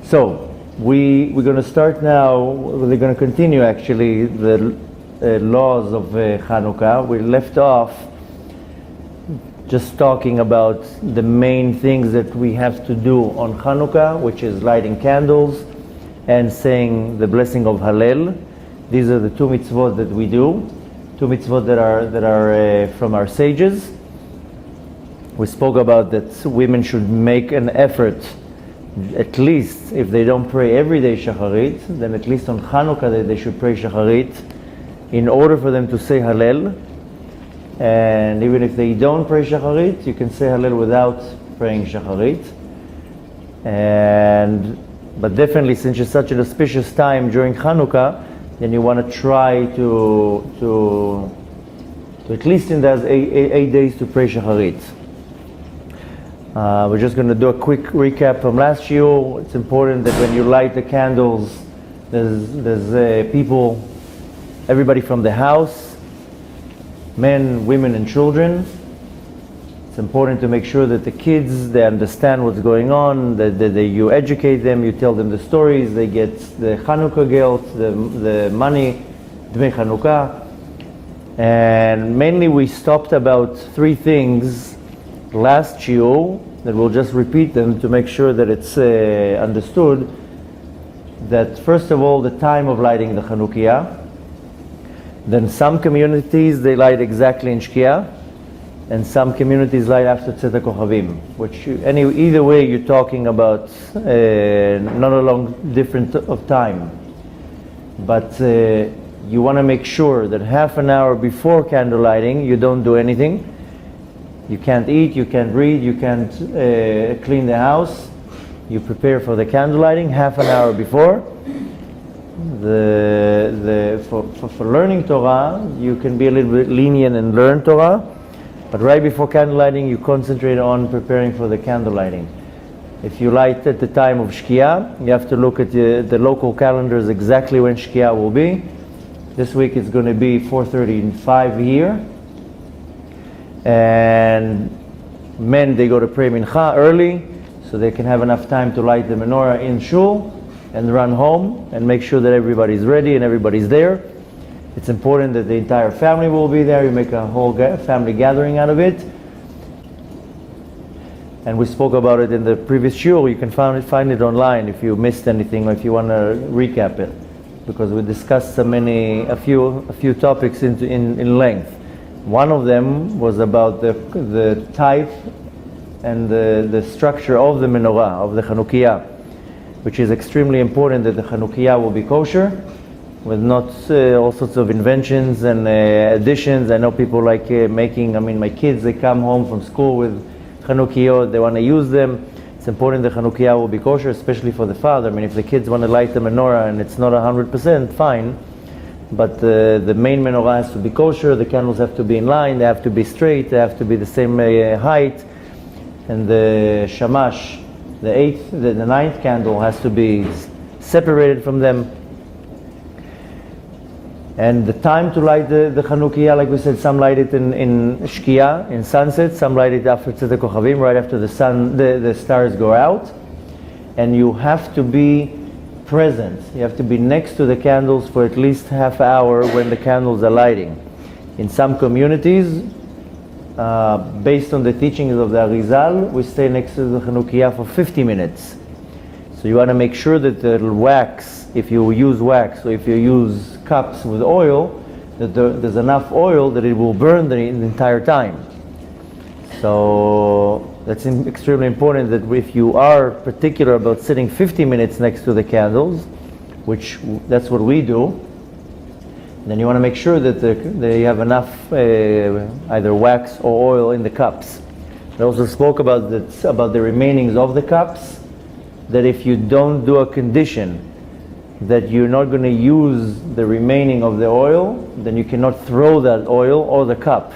So we're going to start now. We're going to continue actually the laws of Hanukkah. We left off just talking about the main things that we have to do on Hanukkah, which is lighting candles and saying the blessing of Hallel. These are the two mitzvot that we do, two mitzvot that are from our sages. We spoke about that women should make an effort, at least if they don't pray every day Shacharit, then at least on Hanukkah they should pray Shacharit in order for them to say Hallel. And even if they don't pray Shacharit, you can say Hallel without praying Shacharit. But definitely, since it's such an auspicious time during Hanukkah, then you want to try to at least in those 8 days to pray Shacharit. We're just going to do a quick recap from last year. It's important that when you light the candles, there's people, everybody from the house, men, women, and children. It's important to make sure that the kids, they understand what's going on, that you educate them, you tell them the stories, they get the Hanukkah gelt, the money, Dmei Chanukah. And mainly we stopped about 3 things last shiur that we'll just repeat them to make sure that it's understood. That first of all, the time of lighting the Chanukiah. Then some communities, they light exactly in Shkia, and some communities light after Tzedek Kochavim, which either way you're talking about not a long difference of time. But you want to make sure that half an hour before candle lighting, you don't do anything. You can't eat, you can't read, you can't clean the house. You prepare for the candle lighting half an hour before. For learning Torah, you can be a little bit lenient and learn Torah, but right before candle lighting, you concentrate on preparing for the candle lighting. If you light at the time of Shkia, you have to look at the local calendars exactly when Shkia will be. This week it's going to be 4:35 here, and men, they go to pray Mincha early, so they can have enough time to light the menorah in shul and run home and make sure that everybody's ready and everybody's there. It's important that the entire family will be there. You make a whole family gathering out of it. And we spoke about it in the previous shiur. You can find it online if you missed anything or if you want to recap it, because we discussed a few topics in length. One of them was about the type and the structure of the menorah, of the Chanukiah, which is extremely important that the Chanukiah will be kosher, with not all sorts of inventions and additions. I know people like my kids, they come home from school with Chanukiah, they want to use them. It's important that Chanukiah will be kosher, especially for the father. If the kids want to light the menorah and it's not 100%, fine. But the main menorah has to be kosher, the candles have to be in line, they have to be straight, they have to be the same height, and the shamash, the ninth candle, has to be separated from them. And the time to light the Chanukiah, like we said, some light it in Shkia, in sunset, some light it after Tzedek Kochavim, right after the stars go out. And you have to be present. You have to be next to the candles for at least half hour when the candles are lighting. In some communities, based on the teachings of the Arizal, we stay next to the Chanukiah for 50 minutes. So you want to make sure that the wax, if you use wax or if you use cups with oil, that there's enough oil that it will burn the entire time. So that's extremely important, that if you are particular about sitting 50 minutes next to the candles, which that's what we do, then you want to make sure that they have enough either wax or oil in the cups. I also spoke about the remainings of the cups, that if you don't do a condition that you're not going to use the remaining of the oil, then you cannot throw that oil or the cup.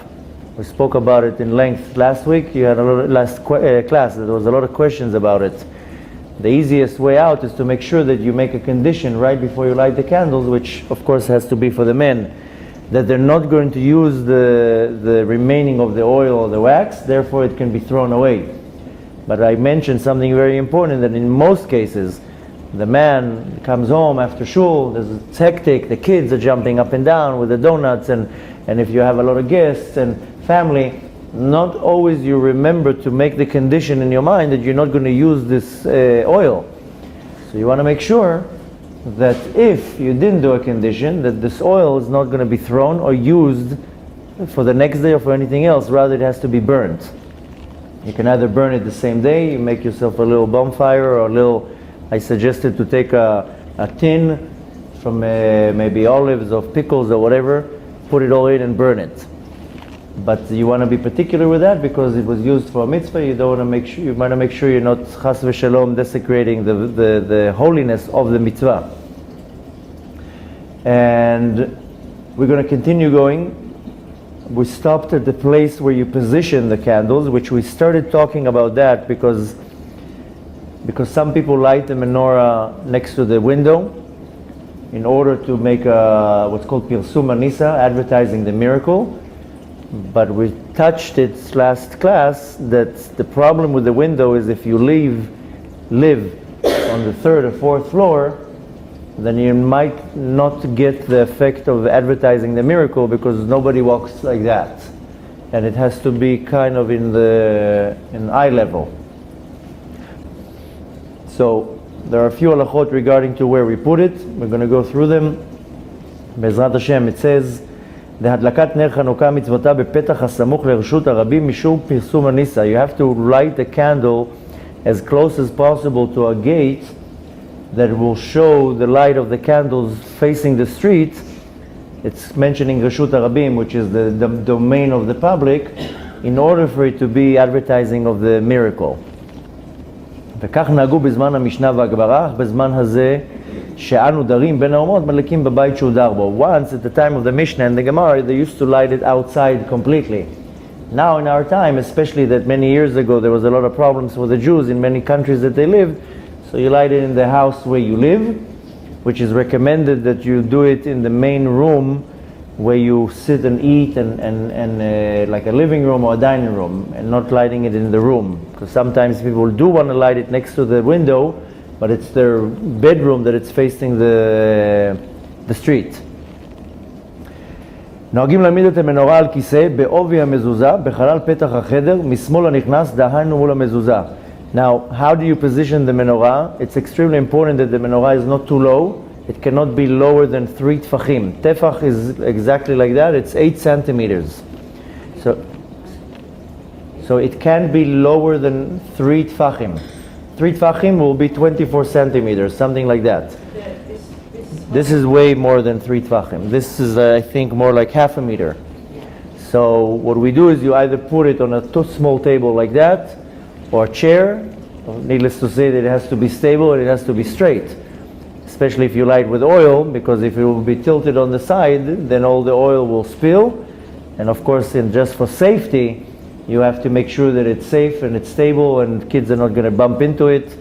We spoke about it in length last week. You had last class, there was a lot of questions about it. The easiest way out is to make sure that you make a condition right before you light the candles, which of course has to be for the men, that they're not going to use the remaining of the oil or the wax, therefore it can be thrown away. But I mentioned something very important, that in most cases, The man comes home after shul, it's hectic, the kids are jumping up and down with the donuts, and if you have a lot of guests and family, not always you remember to make the condition in your mind that you're not going to use this oil. So you want to make sure that if you didn't do a condition, that this oil is not going to be thrown or used for the next day or for anything else, rather it has to be burnt. You can either burn it the same day, you make yourself a little bonfire, or a little, I suggested to take a tin from maybe olives or pickles or whatever, put it all in and burn it. But you want to be particular with that because it was used for a mitzvah. You don't want to make sure, you want to make sure you're not chas v'shalom desecrating the holiness of the mitzvah. And we're going to continue going. We stopped at the place where you position the candles, which we started talking about that because some people light the menorah next to the window in order to make what's called Pirsum Nisa, advertising the miracle. But we touched it last class that the problem with the window is if you live on the third or fourth floor, then you might not get the effect of advertising the miracle because nobody walks like that. And it has to be kind of in eye level. So there are a few halachot regarding to where we put it. We're going to go through them. Be'ezrat Hashem, it says, להדלקת נר חנוכה מצוותה בפתח הסמוך לרשות הרבים משום פרסום הניסה. You have to light the candle as close as possible to a gate that will show the light of the candles facing the street. It's mentioning רשות הרבים, which is the domain of the public, in order for it to be advertising of the miracle. וכך נהגו בזמן המשנה והגמרא, בזמן הזה שאנו דרים בין האומות מדליקים בבית שהוא דר בו. Once at the time of the Mishnah and the Gemara, they used to light it outside completely. Now in our time, especially that many years ago there was a lot of problems for the Jews in many countries that they lived, so you light it in the house where you live, which is recommended that you do it in the main room where you sit and eat and like a living room or a dining room, and not lighting it in the room, because sometimes people do want to light it next to the window, but it's their bedroom that it's facing the street. נוהגים להעמיד את המנורה על כיסא בעובי המזוזה בחלל פתח החדר משמאל הנכנס דהיינו מול המזוזה. Now, how do you position the menorah? It's extremely important that the menorah is not too low. It cannot be lower than 3 tefachim. Tefach is exactly like that. It's 8 centimeters. So it can be lower than 3 tefachim. 3 tefachim will be 24 centimeters, something like that. This is way more than 3 tefachim. This is, I think, more like half a meter. So what we do is you either put it on a small table like that, or a chair. Needless to say that it has to be stable and it has to be straight. Especially if you light with oil, because if it will be tilted on the side, then all the oil will spill. And of course, just for safety, you have to make sure that it's safe and it's stable and kids are not going to bump into it.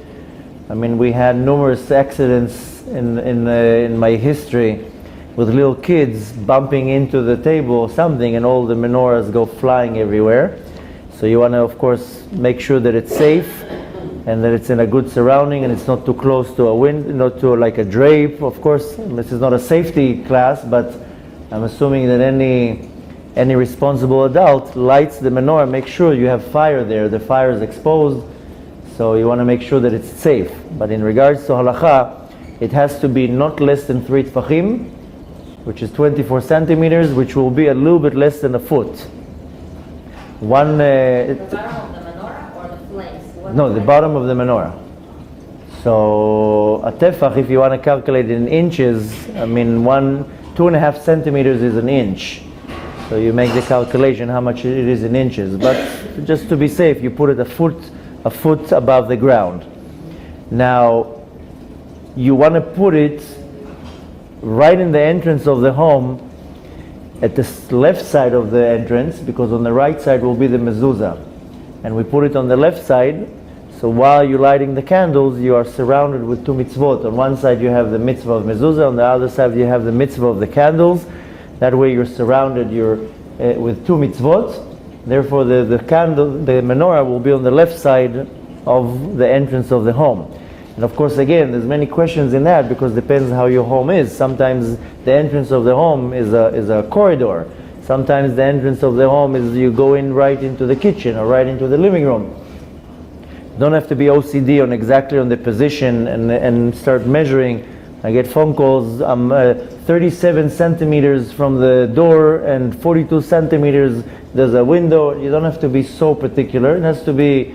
I mean, we had numerous accidents in my history with little kids bumping into the table or something, and all the menorahs go flying everywhere. So you want to, of course, make sure that it's safe and that it's in a good surrounding and it's not too close to a window, not to like a drape. Of course, this is not a safety class, but I'm assuming that any responsible adult lights the menorah, make sure you have fire there. The fire is exposed, so you want to make sure that it's safe. But in regards to halacha, it has to be not less than 3 tefachim, which is 24 centimeters, which will be a little bit less than a foot. The bottom of the menorah or the flames? No, the bottom of the menorah. So a tefach, if you want to calculate in inches, I mean 2.5 centimeters is an inch. So you make the calculation how much it is in inches. But just to be safe, you put it a foot above the ground. Now, you want to put it right in the entrance of the home, at the left side of the entrance, because on the right side will be the mezuzah. And we put it on the left side, so while you're lighting the candles, you are surrounded with 2 mitzvot. On one side you have the mitzvah of mezuzah, on the other side you have the mitzvah of the candles. That way you're surrounded with 2 mitzvot. Therefore the menorah will be on the left side of the entrance of the home. And of course, again, there's many questions in that because it depends how your home is. Sometimes the entrance of the home is a corridor. Sometimes the entrance of the home is you go in right into the kitchen or right into the living room. You don't have to be OCD on exactly on the position and start measuring. I get phone calls, I'm 37 centimeters from the door and 42 centimeters there's a window. You don't have to be so particular. It has to be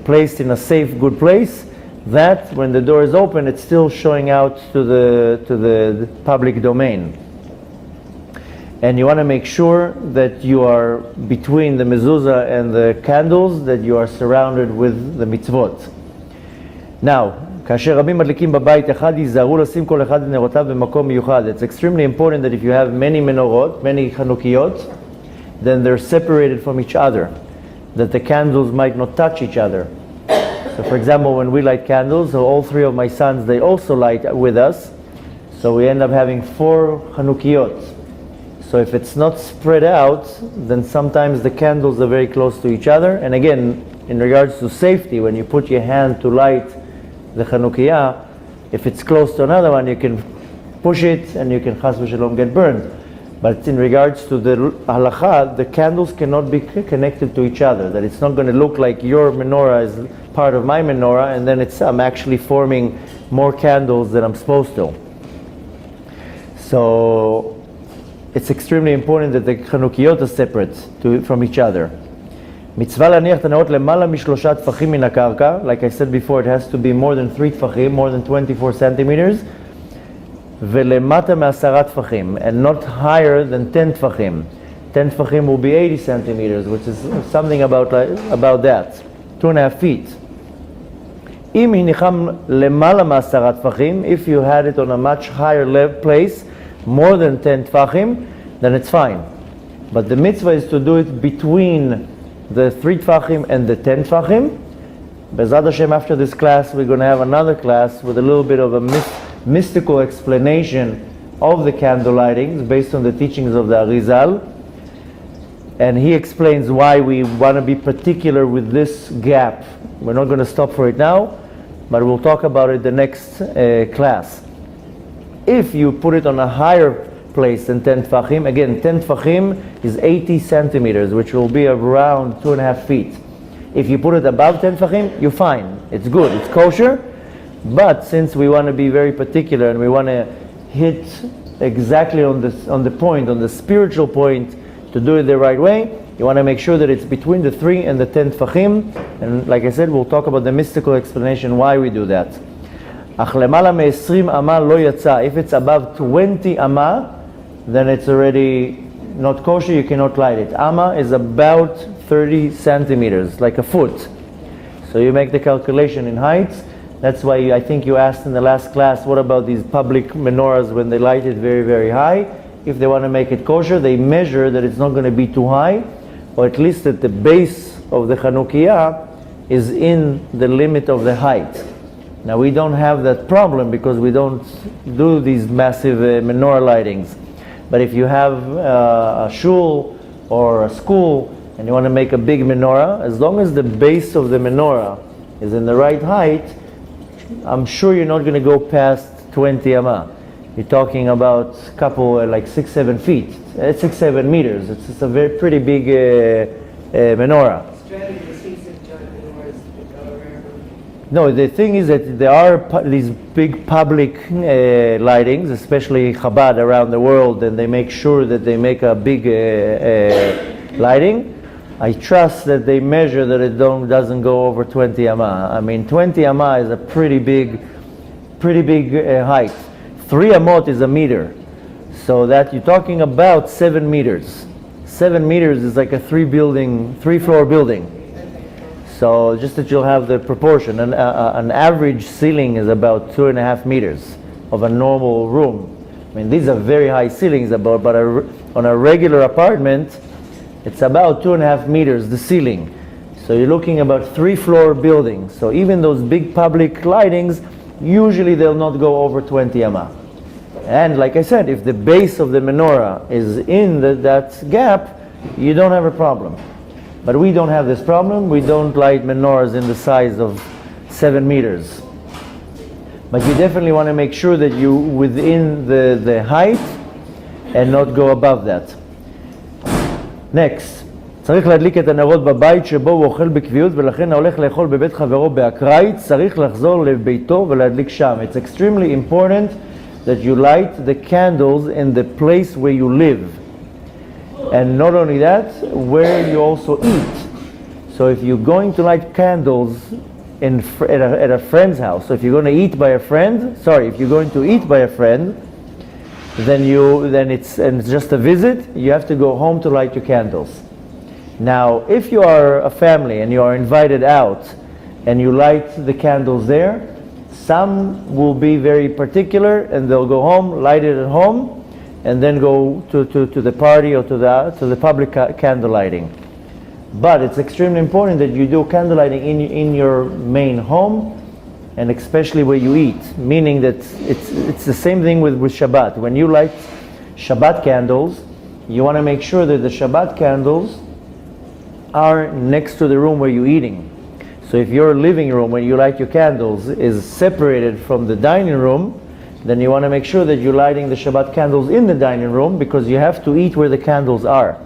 placed in a safe, good place, that when the door is open, it's still showing out to the public domain. And you want to make sure that you are between the mezuzah and the candles, that you are surrounded with the mitzvot. Now, כאשר רבים מדליקים בבית אחד, ייזהרו לשים כל אחד את נרותיו במקום מיוחד. It's extremely important that if you have many menorot, many chanukiyot, then they're separated from each other, that the candles might not touch each other. So for example, when we light candles, so all three of my sons, they also light with us, so we end up having 4 chanukiyot. So if it's not spread out, then sometimes the candles are very close to each other. And again, in regards to safety, when you put your hand to light the Chanukiah, if it's close to another one, you can push it and you can chas v'shalom get burned. But in regards to the halacha, the candles cannot be connected to each other. That it's not going to look like your menorah is part of my menorah, and then I'm actually forming more candles than I'm supposed to. So it's extremely important that the Chanukiyot are separate from each other. מצווה להניח את הנרות למעלה מ3 טפחים מן הקרקע. Like I said before, it has to be more than 3 טפחים, more than 24 centimeters. ולמטה מ10 טפחים, and not higher than 10 טפחים. 10 טפחים will be 80 centimeters, which is something about that. 2.5 feet. אם הניחם למעלה מ10 טפחים, if you had it on a much higher place, more than 10 טפחים, then it's fine. But the mitzvah is to do it between the 3 tfachim and the 10 tfachim. Bezrat Hashem, after this class, we're going to have another class with a little bit of a mystical explanation of the candle lightings based on the teachings of the Arizal. And he explains why we want to be particular with this gap. We're not going to stop for it now, but we'll talk about it the next class. If you put it on a higher place than 10 tfachim. Again, 10 tfachim is 80 centimeters, which will be around 2.5 feet. If you put it above 10 tfachim, you're fine. It's good, it's kosher. But since we want to be very particular and we want to hit exactly on the point, on the spiritual point, to do it the right way, you want to make sure that it's between the 3 and the 10 tfachim. And like I said, we'll talk about the mystical explanation why we do that. אך למעלה מ-20 אמה לא יצא. If it's above 20 אמה, then it's already not kosher, you cannot light it. Amma is about 30 centimeters, like a foot. So you make the calculation in heights. That's why I think you asked in the last class, what about these public menorahs when they light it very, very high? If they want to make it kosher, they measure that it's not going to be too high, or at least that the base of the Chanukiah is in the limit of the height. Now we don't have that problem because we don't do these massive menorah lightings. But if you have a shul or a school and you want to make a big menorah, as long as the base of the menorah is in the right height, I'm sure you're not going to go past 20 amma. You're talking about a couple, like 6-7 feet, 6-7 meters. It's a very pretty big menorah. No, the thing is that there are these big public lightings, especially Chabad around the world, and they make sure that they make a big lighting. I trust that they measure that it doesn't go over 20 amma. I mean, 20 amma is a pretty big height. 3 amot is a meter, so that you're talking about 7 meters. 7 meters is like a 3-floor building. So just that you'll have the proportion. An average ceiling is about 2.5 meters of a normal room. I mean, these are very high ceilings, but on a regular apartment, it's about 2.5 meters, the ceiling. So you're looking about 3-floor buildings. So even those big public lightings, usually they'll not go over 20 amma. And like I said, if the base of the menorah is in that gap, you don't have a problem. But we don't have this problem. We don't light menorahs in the size of 7 meters. But you definitely want to make sure that you within the height and not go above that. Next, צריך להדליק את הנרות בבית שבו הוא אוכל בקביעות, ולכן ההולך לאכול בבית חברו באקראית צריך לחזור לביתו ולהדליק שם. It's extremely important that you light the candles in the place where you live. And not only that, where you also eat. So if you're going to light candles at a friend's house, so if you're going to eat by a friend, if you're going to eat by a friend, then it's just a visit, you have to go home to light your candles. Now, if you are a family and you are invited out and you light the candles there, some will be very particular and they'll go home, light it at home, and then go to the party or to the public candle lighting. But it's extremely important that you do candle lighting in your main home, and especially where you eat, meaning that it's the same thing with Shabbat. When you light Shabbat candles, you want to make sure that the Shabbat candles are next to the room where you're eating. So if your living room, when you light your candles, is separated from the dining room, then you want to make sure that you're lighting the Shabbat candles in the dining room, because you have to eat where the candles are.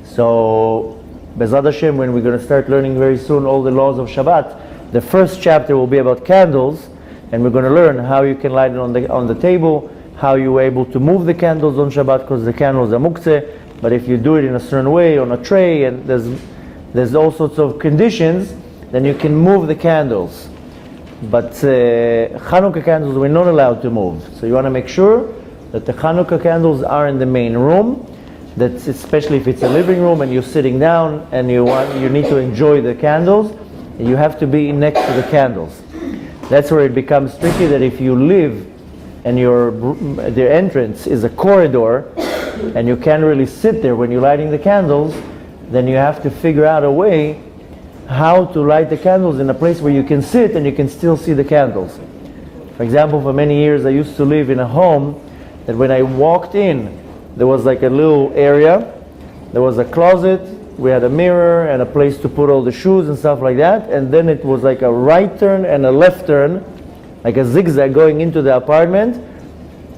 So, Bezrat Hashem, when we're going to start learning very soon all the laws of Shabbat, the first chapter will be about candles, and we're going to learn how you can light it on the table, how you're able to move the candles on Shabbat, because the candles are muktzeh. But if you do it in a certain way, on a tray, and there's all sorts of conditions, then you can move the candles. But Hanukkah candles we're not allowed to move. So you want to make sure that the Hanukkah candles are in the main room. That's especially if it's a living room and you're sitting down and you need to enjoy the candles, you have to be next to the candles. That's where it becomes tricky, that if you live and the entrance is a corridor and you can't really sit there when you're lighting the candles, then you have to figure out a way how to light the candles in a place where you can sit and you can still see the candles. For example, for many years I used to live in a home that when I walked in, there was like a little area, there was a closet, we had a mirror and a place to put all the shoes and stuff like that, and then it was like a right turn and a left turn, like a zigzag going into the apartment.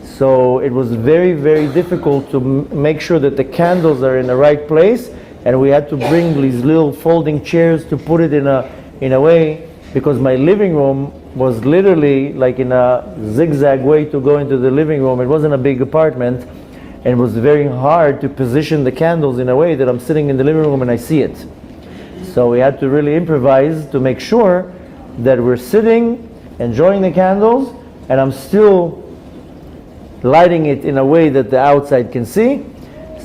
So it was very, very difficult to make sure that the candles are in the right place, and we had to bring these little folding chairs to put it in a way, because my living room was literally like in a zigzag way to go into the living room. It wasn't a big apartment, and it was very hard to position the candles in a way that I'm sitting in the living room and I see it. So we had to really improvise to make sure that we're sitting, enjoying the candles, and I'm still lighting it in a way that the outside can see.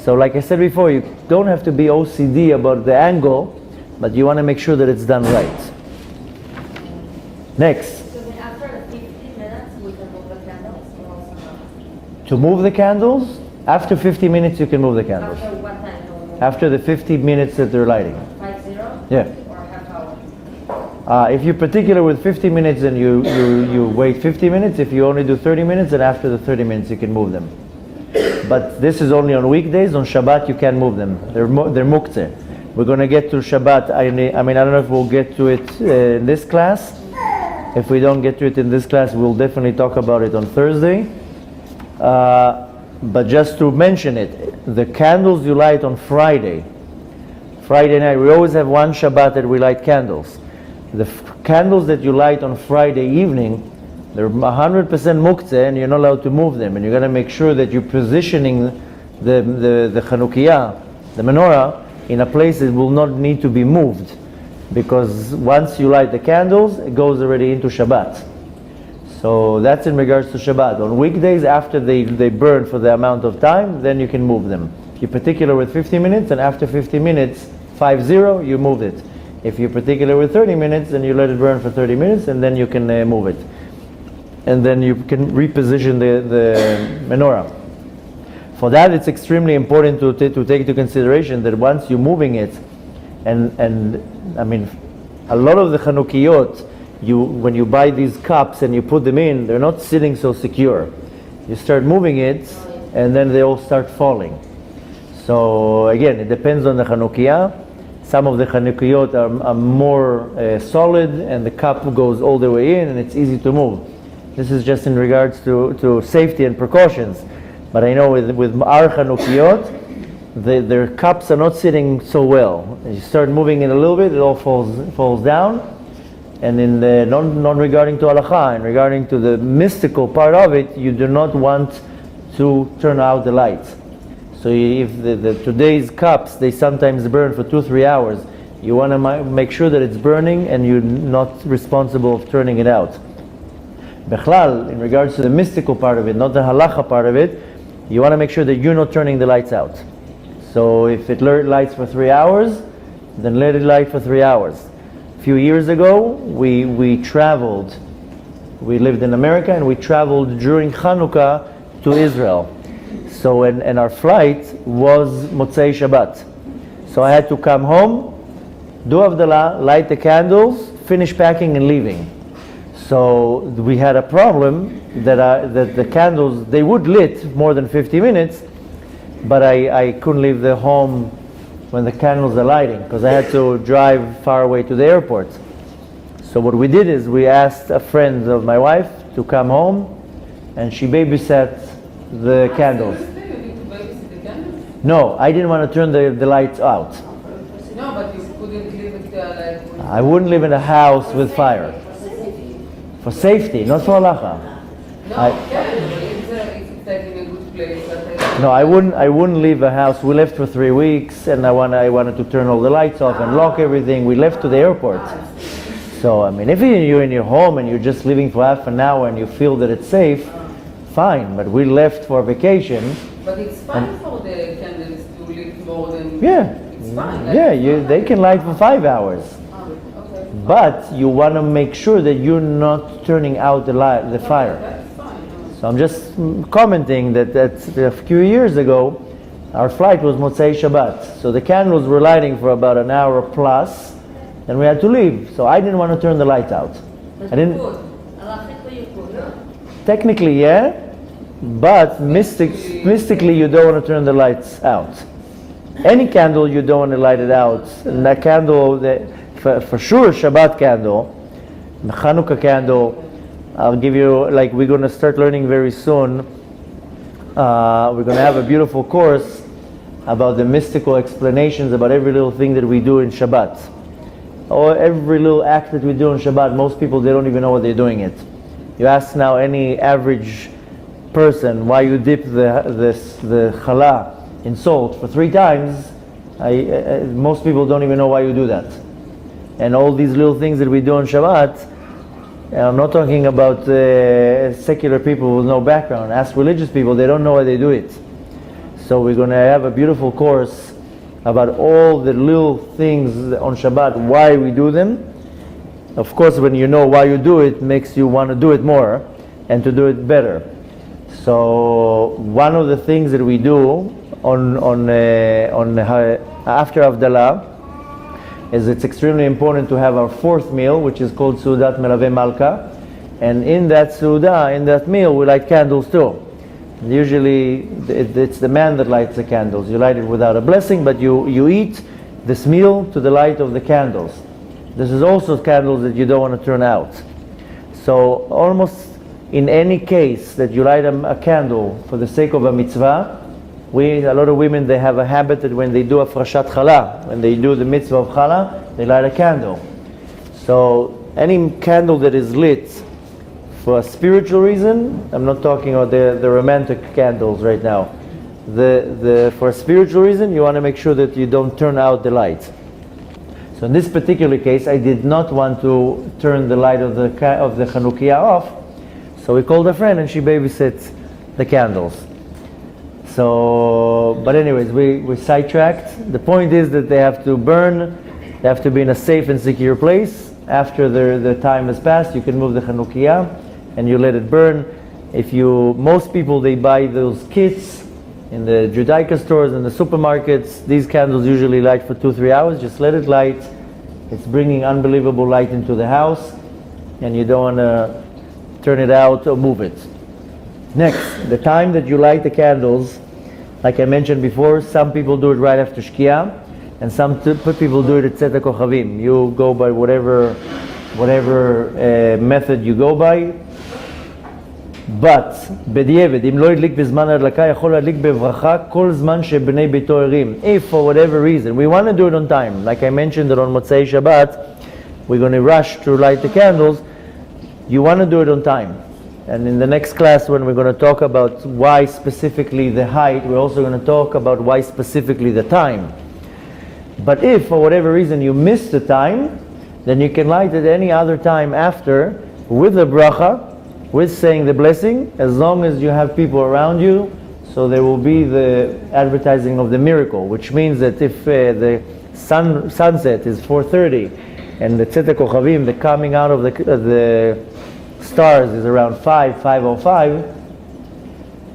So like I said before, you don't have to be OCD about the angle, but you want to make sure that it's done right. Next. So then after the 15 minutes, we can move the candles or also not? To move the candles, after 50 minutes you can move the candles. After what time do we move? After the 50 minutes that they're lighting. 50? Yeah. Or half hour? If you're particular with 50 minutes, then you wait 50 minutes. If you only do 30 minutes, then after the 30 minutes you can move them. But this is only on weekdays. On Shabbat you can't move them. They're muktzeh. We're going to get to Shabbat. I don't know if we'll get to it in this class. If we don't get to it in this class, we'll definitely talk about it on Thursday. But just to mention it, the candles you light on Friday night, we always have one Shabbat that we light candles. The candles that you light on Friday evening, they're 100% muktzeh, and you're not allowed to move them. And you're going to make sure that you're positioning the Chanukiah, the menorah, in a place that will not need to be moved. Because once you light the candles, it goes already into Shabbat. So that's in regards to Shabbat. On weekdays, after they burn for the amount of time, then you can move them. If you're particular with 50 minutes, and after 50 minutes, 50, you move it. If you're particular with 30 minutes, then you let it burn for 30 minutes, and then you can move it. And then you can reposition the menorah. For that, it's extremely important to take into consideration that once you're moving it, and I mean, a lot of the Chanukiot, when you buy these cups and you put them in, they're not sitting so secure. You start moving it, and then they all start falling. So again, it depends on the Chanukiah. Some of the Chanukiot are more solid, and the cup goes all the way in, and it's easy to move. This is just in regards to safety and precautions. But I know with our Chanukiot, their cups are not sitting so well. You start moving it a little bit, it all falls down. And in the non-regarding to halacha and regarding to the mystical part of it, you do not want to turn out the light. So if today's cups, they sometimes burn for 2-3 hours, you want to make sure that it's burning and you're not responsible of turning it out. Bechlal, in regards to the mystical part of it, not the halacha part of it, you want to make sure that you're not turning the lights out. So if it lights for 3 hours, then let it light for 3 hours. A few years ago, we traveled. We lived in America and we traveled during Hanukkah to Israel. So and our flight was Motzei Shabbat. So I had to come home, do Havdalah, light the candles, finish packing and leaving. So we had a problem that the candles, they would lit more than 50 minutes, but I couldn't leave the home when the candles are lighting, because I had to drive far away to the airport. So what we did is we asked a friend of my wife to come home, and she babysat the candles. No, I didn't want to turn the lights out. No, but you couldn't live with like... I wouldn't live in a house with fire. For safety, not for halacha. No, I wouldn't leave a house. We left for 3 weeks, and I wanted to turn all the lights off and lock everything. We left to the airport. So, I mean, if you're in your home and you're just leaving for half an hour and you feel that it's safe, fine. But we left for vacation. But it's fine for the candles to lit more than... Yeah. It's fine. They can light for 5 hours. Okay. But you want to make sure that you're not turning out the fire. That's fine. So I'm just commenting that a few years ago, our flight was Motzei Shabbat. So the candles were lighting for about an hour plus, and we had to leave. So I didn't want to turn the lights out. But you could. You could. Technically, yeah, but mystically you don't want to turn the lights out. Any candle you don't want to light it out. And that candle, for sure, Shabbat candle, the Hanukkah candle, I'll give you, like, we're going to start learning very soon. We're going to have a beautiful course about the mystical explanations about every little thing that we do in Shabbat. Or every little act that we do in Shabbat, most people, they don't even know what they're doing it. You ask now any average person why you dip the challah in salt for 3 times, most people don't even know why you do that. And all these little things that we do on Shabbat, I'm not talking about secular people with no background. Ask religious people, they don't know why they do it. So we're going to have a beautiful course about all the little things on Shabbat, why we do them. Of course, when you know why you do it, makes you want to do it more and to do it better. So one of the things that we do after Havdalah is it's extremely important to have our 4th meal, which is called Sudat Melaveh Malka, and in that Suda, in that meal, we light candles too. Usually, it's the man that lights the candles. You light it without a blessing, but you eat this meal to the light of the candles. This is also candles that you don't want to turn out. So almost in any case that you light a candle for the sake of a mitzvah, a lot of women, they have a habit that when they do a frashat challah, when they do the mitzvah of challah, they light a candle. So any candle that is lit for a spiritual reason, I'm not talking about the romantic candles right now. For a spiritual reason, you want to make sure that you don't turn out the light. So in this particular case, I did not want to turn the light of the Chanukiah off, so we called a friend and she babysat the candles. So, but anyways, we sidetracked. The point is that they have to burn, they have to be in a safe and secure place. After the time has passed, you can move the Chanukiah and you let it burn. Most people, they buy those kits in the Judaica stores and the supermarkets. These candles usually light for 2-3 hours. Just let it light. It's bringing unbelievable light into the house, and you don't want to turn it out or move it. Next, the time that you light the candles, like I mentioned before, some people do it right after Shkia, and some people do it at Tzet HaKochavim. You go by whatever method you go by. But בדיעבד, אם לא הדליק בזמן ההדלקה, יכול להדליק בברכה כל זמן שבני ביתו ערים. If for whatever reason, we want to do it on time. Like I mentioned that on Motzei Shabbat, we're going to rush to light the candles. You want to do it on time. And in the next class, when we're going to talk about why specifically the height, we're also going to talk about why specifically the time. But if for whatever reason you miss the time, then you can light it any other time after with the bracha, with saying the blessing, as long as you have people around you. So there will be the advertising of the miracle, which means that if the sunset is 4:30 and the Tzet HaKochavim, the coming out of the stars is around 5:05,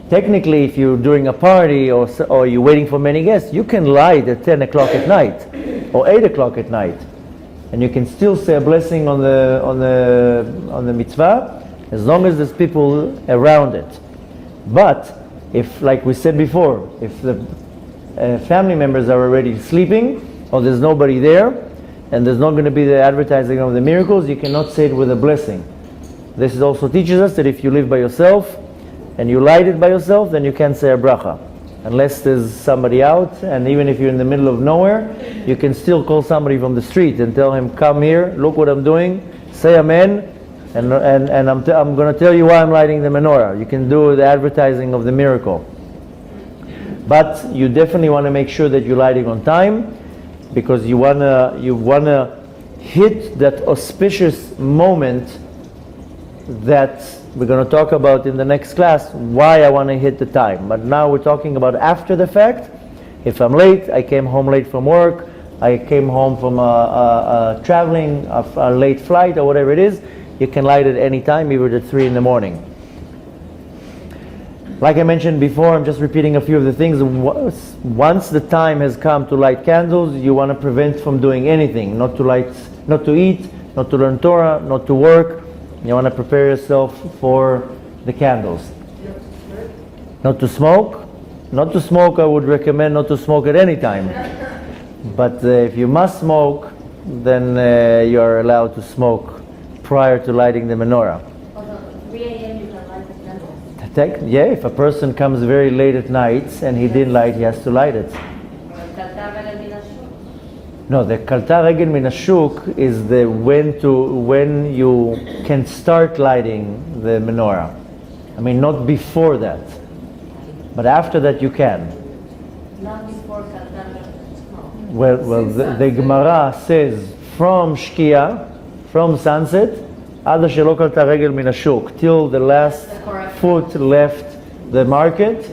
technically if you're doing a party or you're waiting for many guests, you can light at 10 o'clock at night or 8 o'clock at night, and you can still say a blessing on the mitzvah, as long as there's people around it. But if, like we said before, if the family members are already sleeping or there's nobody there and there's not going to be the advertising of the miracles, you cannot say it with a blessing. This also teaches us that if you live by yourself and you light it by yourself, then you can't say a bracha unless there's somebody out. And even if you're in the middle of nowhere, you can still call somebody from the street and tell him, come here, look what I'm doing, say amen, and I'm going to tell you why I'm lighting the menorah. You can do the advertising of the miracle. But you definitely want to make sure that you're lighting on time, because you wanna hit that auspicious moment that we're going to talk about in the next class, why I want to hit the time. But now we're talking about after the fact. If I'm late, I came home late from work, I came home from traveling, a late flight or whatever it is, you can light it any time, even at 3 in the morning. Like I mentioned before, I'm just repeating a few of the things. Once the time has come to light candles, you want to prevent from doing anything, not to eat, not to learn Torah, not to work. You want to prepare yourself for the candles. Not to smoke. Not to smoke, I would recommend not to smoke at any time. But if you must smoke, then you are allowed to smoke prior to lighting the menorah. 3 a.m. you can light the candle. Yeah, if a person comes very late at night and he didn't light, he has to light it. No, the kalta regel min hashuk is the when you can start lighting the menorah. I mean, not before that, but after that you can. Not before kalta regel. Well, the Gemara says from shkia, from sunset, עד שלא קלטה רגל מן השוק, till the last foot left the market.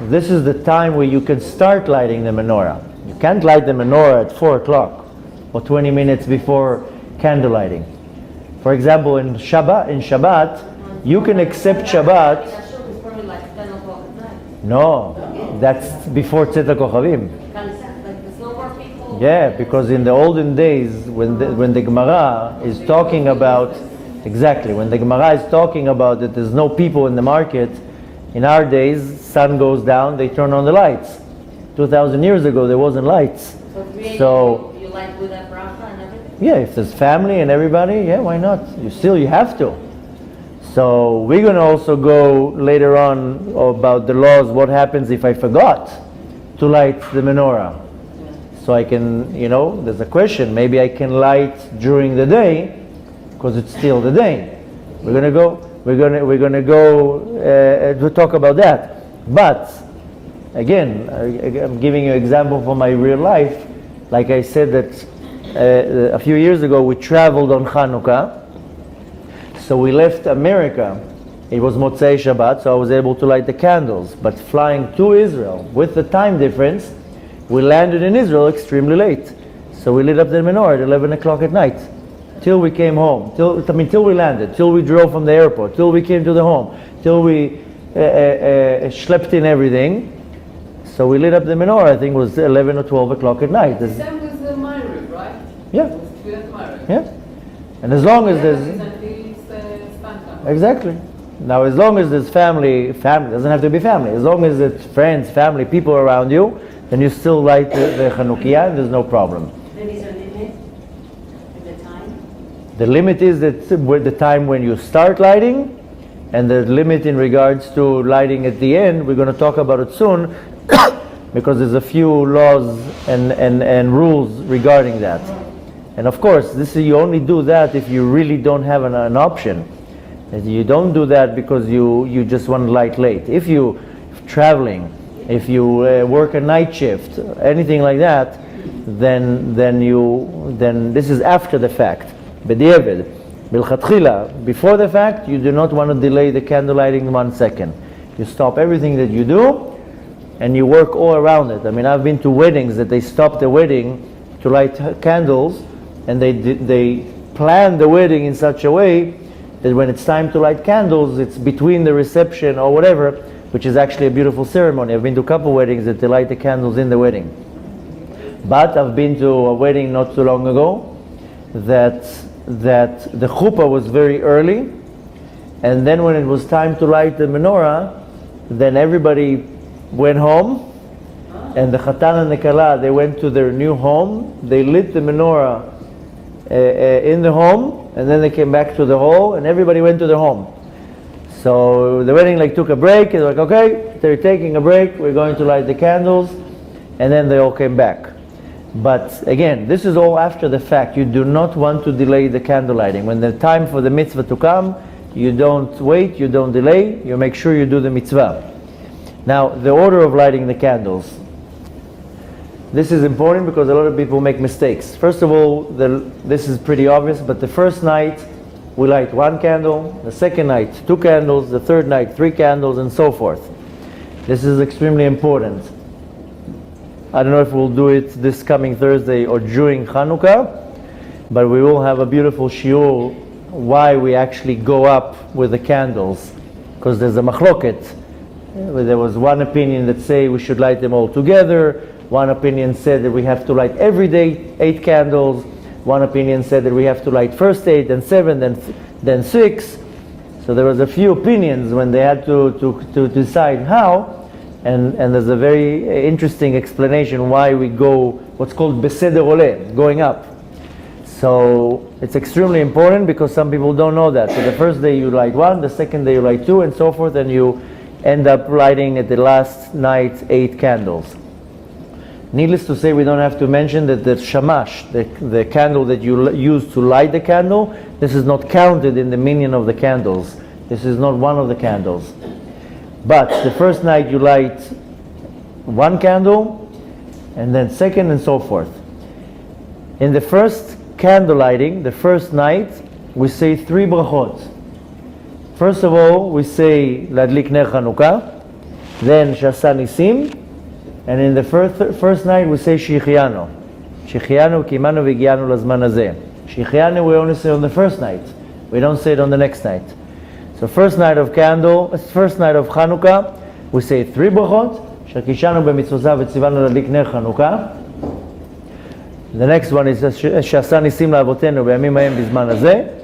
This is the time where you can start lighting the menorah. You can't light the menorah at 4 o'clock or 20 minutes before candle lighting. For example, in Shabbat, you can accept Shabbat. It's probably like 10 o'clock at night. No, that's before Tzet HaKochavim. Yeah, because in the olden days, when the Gemara is talking about, exactly, when the Gemara is talking about that there's no people in the market, in our days, sun goes down, they turn on the lights. 2,000 years ago, there wasn't lights. So you light with a bracha and everything? yeah, if there's family and everybody, yeah, why not? You have to. So we're going to also go later on about the laws, what happens if I forgot to light the menorah. So I can, there's a question, maybe I can light during the day, because it's still the day. We're going to go to talk about that. But again, I'm giving you an example from my real life. Like I said that a few years ago we traveled on Hanukkah. So we left America. It was Motzei Shabbat, so I was able to light the candles. But flying to Israel with the time difference, we landed in Israel extremely late. So we lit up the menorah at 11 o'clock at night. Till we came home. Till we landed. Till we drove from the airport. Till we came to the home. Till we schlepped in everything. So we lit up the menorah, I think it was 11 or 12 o'clock at night. The same with the Myrick, right? Yeah. Myrick. Yeah. And as long as there's... Exactly. Now as long as there's family, doesn't have to be family. As long as it's friends, family, people around you, then you still light the Chanukiah and there's no problem. There is a limit to the time? The limit is that the time when you start lighting, and the limit in regards to lighting at the end, we're going to talk about it soon, because there's a few laws and rules regarding that. And of course, you only do that if you really don't have an option. And you don't do that because you just want to light late. If you're traveling, if you work a night shift, anything like that, then this is after the fact. B'diavad, bilchatchila, before the fact, you do not want to delay the candle lighting 1 second. You stop everything that you do, and you work all around it. I mean, I've been to weddings that they stop the wedding to light candles, and they plan the wedding in such a way that when it's time to light candles, it's between the reception or whatever, which is actually a beautiful ceremony. I've been to a couple weddings that they light the candles in the wedding. But I've been to a wedding not too long ago that the chuppah was very early, and then when it was time to light the menorah, then everybody went home, and the chatan and the kala, they went to their new home, they lit the menorah in the home, and then they came back to the hall, and everybody went to their home. So the wedding took a break, and they're like, okay, they're taking a break, we're going to light the candles, and then they all came back. But again, this is all after the fact. You do not want to delay the candle lighting. When the time for the mitzvah to come, you don't wait, you don't delay, you make sure you do the mitzvah. Now, the order of lighting the candles. This is important because a lot of people make mistakes. First of all, this is pretty obvious, but the first night we light 1 candle, the second night 2 candles, the third night 3 candles, and so forth. This is extremely important. I don't know if we'll do it this coming Thursday or during Hanukkah, but we will have a beautiful shiur why we actually go up with the candles, because there's a machloket. There was one opinion that say we should light them all together. One opinion said that we have to light every day 8 candles. One opinion said that we have to light first 8, then 7, then 6. So there was a few opinions when they had to decide how. And there's a very interesting explanation why we go what's called beseder oleh, going up. So it's extremely important because some people don't know that. So the first day you light 1, the second day you light 2, and so forth, and you end up lighting at the last night 8 candles. Needless to say, we don't have to mention that the shamash, the candle that you use to light the candle, this is not counted in the minyan of the candles. This is not one of the candles. But the first night you light 1 candle, and then second, and so forth. In the first candle lighting, the first night, we say 3 brachot. First of all, we say Ladlik Ner Chanukah, then Shasa Nisim, and in the first night we say Shichianu. Shichianu Kimanu Vigianu Lazman Hazeh. Shichianu we only say on the first night. We don't say it on the next night. So first night of Chanukah, we say 3 brachot. Shakishanu b'mitzvosav v'tzivanu Ladlik Ner Chanukah. The next one is Shasa Nisim La'avotenu B'yamim Hayem B'zman Hazeh.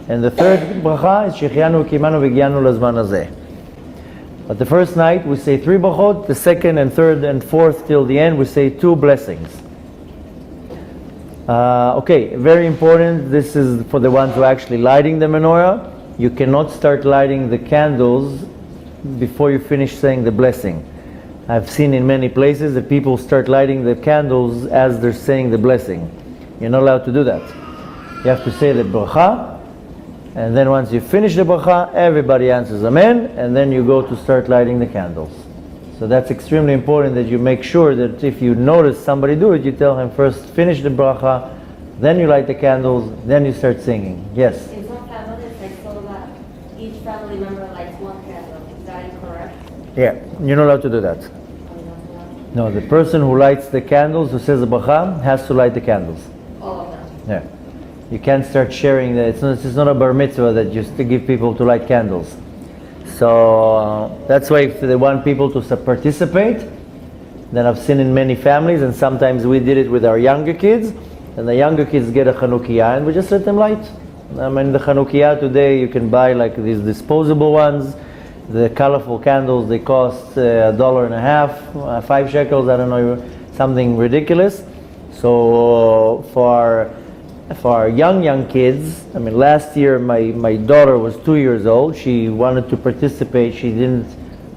And the third bracha is Shechianu Kimanu V'gianu Lazman Hazeh. But the first night we say 3 brachot, the second and third and fourth till the end we say 2 blessings. Okay, very important, this is for the ones who are actually lighting the menorah. You cannot start lighting the candles before you finish saying the blessing. I've seen in many places that people start lighting the candles as they're saying the blessing. You're not allowed to do that. You have to say the bracha, and then once you finish the bracha, everybody answers amen, and then you go to start lighting the candles. So that's extremely important that you make sure that if you notice somebody do it, you tell him first finish the bracha, then you light the candles, then you start singing. Yes? In some families, so that each family member lights 1 candle. Is that incorrect? Yeah, you're not allowed to do that. No, the person who lights the candles, who says the bracha, has to light the candles. All of them. Yeah. You can't start sharing that. It's not a bar mitzvah that you give people to light candles. So that's why if they want people to participate, then I've seen in many families, and sometimes we did it with our younger kids, and the younger kids get a Chanukiah and we just let them light. I mean, the Chanukiah today you can buy these disposable ones. The colorful candles, they cost $1.50, 5 shekels, I don't know. something ridiculous. So for our young kids, I mean, last year my daughter was 2 years old. She wanted to participate. She didn't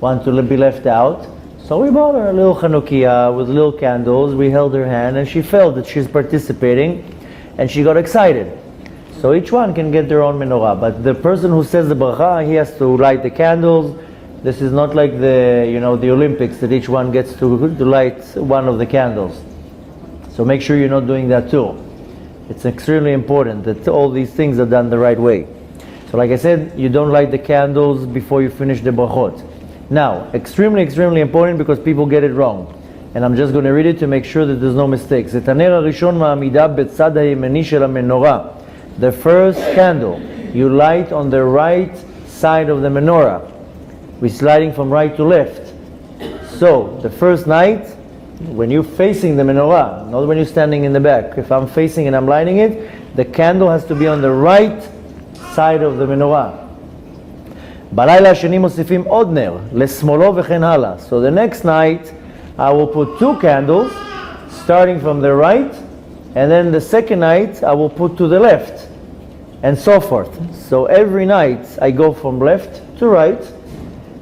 want to be left out. So we bought her a little Hanukkah with little candles. We held her hand and she felt that she's participating and she got excited. So each one can get their own menorah. But the person who says the bracha, he has to light the candles. This is not like the Olympics that each one gets to light one of the candles. So make sure you're not doing that too. It's extremely important that all these things are done the right way. So like I said, you don't light the candles before you finish the brachot. Now, extremely important because people get it wrong. And I'm just going to read it to make sure that there's no mistakes. The first candle you light on the right side of the menorah. We're sliding from right to left. So, the first night, when you're facing the menorah, not when you're standing in the back. If I'm facing and I'm lighting it, the candle has to be on the right side of the menorah. בלילה השני מוסיפים עוד נר, לשמאלו וכן הלאה. So the next night, I will put 2 candles, starting from the right, and then the second night, I will put to the left, and so forth. So every night, I go from left to right,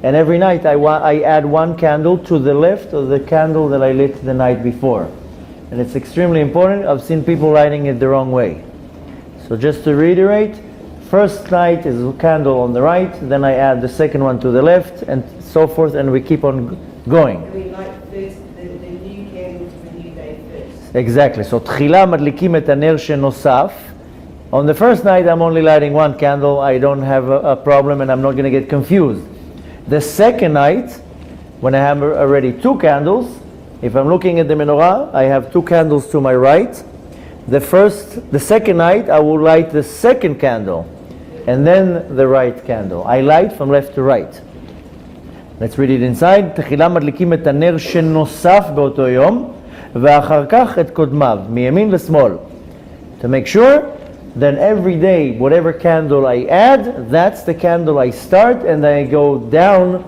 and every night I add 1 candle to the left of the candle that I lit the night before. And it's extremely important. I've seen people lighting it the wrong way. So just to reiterate, first night is a candle on the right, then I add the second one to the left, and so forth, and we keep on going. We light first the new candle to the new day first. Exactly. So תחילה מדליקים את הנר שנוסף. On the first night, I'm only lighting 1 candle. I don't have a problem, and I'm not going to get confused. The second night, when I have already 2 candles, if I'm looking at the menorah, I have 2 candles to my right. The second night, I will light the second candle, and then the right candle. I light from left to right. Let's read it inside. תחילה מדליקים את הנר שנוסף באותו יום, ואחר כך את קודמיו, מימין לשמאל. To make sure, then every day, whatever candle I add, that's the candle I start, and then I go down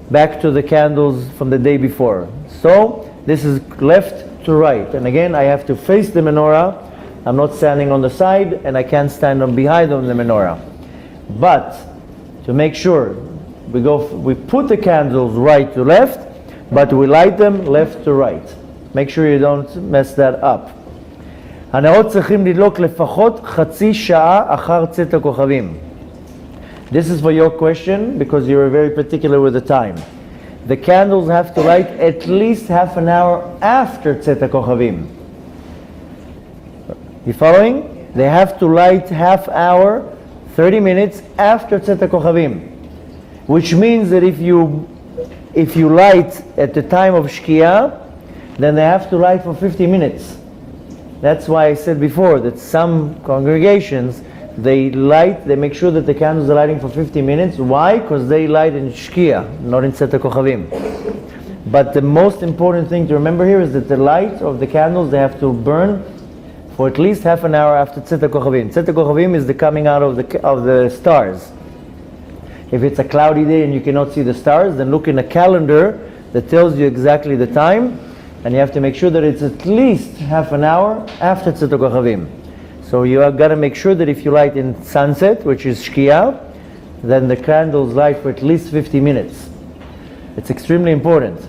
back to the candles from the day before. So, this is left to right. And again, I have to face the menorah. I'm not standing on the side, and I can't stand on behind of the menorah. But, to make sure, we put the candles right to left, but we light them left to right. Make sure you don't mess that up. הנרות צריכים לדלוק לפחות חצי שעה אחר צאת הכוכבים. This is for your question because you're very particular with the time. The candles have to light at least half an hour after צאת הכוכבים. You following? They have to light half hour, 30 minutes after צאת הכוכבים. Which means that if you light at the time of Shkia, then they have to light for 50 minutes. That's why I said before that some congregations, they make sure that the candles are lighting for 50 minutes. Why? Because they light in Shkia, not in Tzet HaKochavim. But the most important thing to remember here is that the light of the candles, they have to burn for at least half an hour after Tzet HaKochavim. Tzet HaKochavim is the coming out of the stars. If it's a cloudy day and you cannot see the stars, then look in a calendar that tells you exactly the time. And you have to make sure that it's at least half an hour after Tzet HaKochavim. So you have got to make sure that if you light in sunset, which is Shkia, then the candles light for at least 50 minutes. It's extremely important.